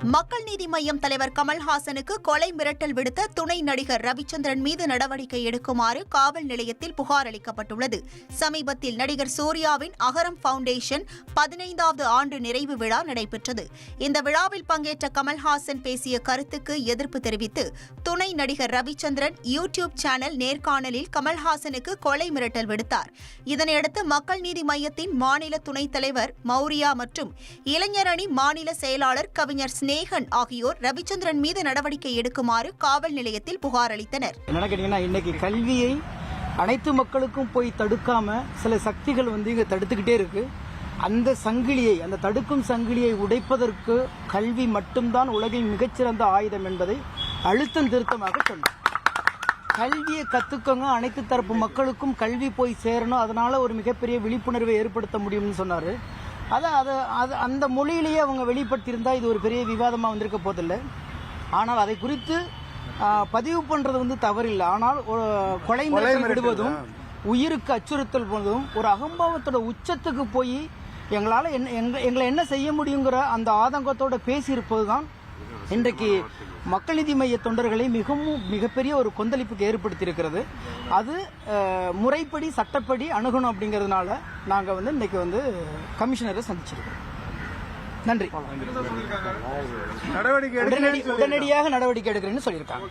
மக்கள் நீதி மய்யம் தலைவர் கமல்ஹாசனுக்கு கொலை மிரட்டல் விடுத்த துணை நடிகர் ரவிச்சந்திரன் மீது நடவடிக்கை எடுக்குமாறு காவல் நிலையத்தில் புகார் அளிக்கப்பட்டுள்ளது. சமீபத்தில் நடிகர் சூர்யாவின் அகரம் பவுண்டேஷன் 15வது ஆண்டு நிறைவு விழா நடைபெற்றது. இந்த விழாவில் பங்கேற்ற கமல்ஹாசன் பேசிய கருத்துக்கு எதிர்ப்பு தெரிவித்து துணை நடிகர் ரவிச்சந்திரன் யூடியூப் சேனல் நேர்காணலில் கமல்ஹாசனுக்கு கொலை மிரட்டல் விடுத்தார். இதனையடுத்து மக்கள் நீதி மய்யத்தின் மாநில துணைத் தலைவர் மௌரியா மற்றும் இளைஞரணி மாநில செயலாளர் கவிஞர் ஸ்நேகன் ஆகியோர் ரவிச்சந்திரன் மீது நடவடிக்கை எடுக்குமாறு காவல் நிலையத்தில் புகார் அளித்தனர். என்ன கேட்டீங்கன்னா, இன்னைக்கு கல்வியை அனைத்து மக்களுக்கும் போய் தடுக்காம சில சக்திகள் இங்க தடுத்துக்கிட்டே இருக்கு. அந்த சங்கிலியை, அந்த தடுக்கும் சங்கிலியை உடைப்பதற்கு கல்வி மட்டும்தான் உலகின் மிகச்சிறந்த ஆயுதம் என்பதை அழுத்தம் திருத்தமாக சொன்னார். கல்வியை கத்துக்கோங்க, அனைத்து தரப்பு மக்களுக்கும் கல்வி போய் சேரணும், அதனால ஒரு மிகப்பெரிய விழிப்புணர்வை ஏற்படுத்த முடியும்னு சொன்னாரு. அந்த மொழியிலேயே அவங்க வெளிப்படுத்தியிருந்தா இது ஒரு பெரிய விவாதமாக வந்திருக்க போதில்லை. ஆனால் அதை குறித்து பதிவு பண்ணுறது தவறில்லை. ஆனால் கொலை விடுவதும் உயிருக்கு அச்சுறுத்தல் போனதும் ஒரு அகம்பாவத்தோட உச்சத்துக்கு போய் எங்களை என்ன செய்ய முடியுங்கிற அந்த ஆதங்கத்தோட பேசியிருப்பது தான் இன்றைக்கு மக்கள் நீதி மைய தொண்டர்களை மிகப்பெரிய ஒரு கொந்தளிப்புக்கு ஏற்படுத்தியிருக்கிறது. அது முறைப்படி சட்டப்படி அணுகணும் அப்படிங்கிறதுனால நாங்கள் இன்னைக்கு கமிஷனரை சந்திச்சிருக்கோம். நன்றி. உடனடியாக நடவடிக்கை எடுக்கிறேன்னு சொல்லியிருக்காங்க.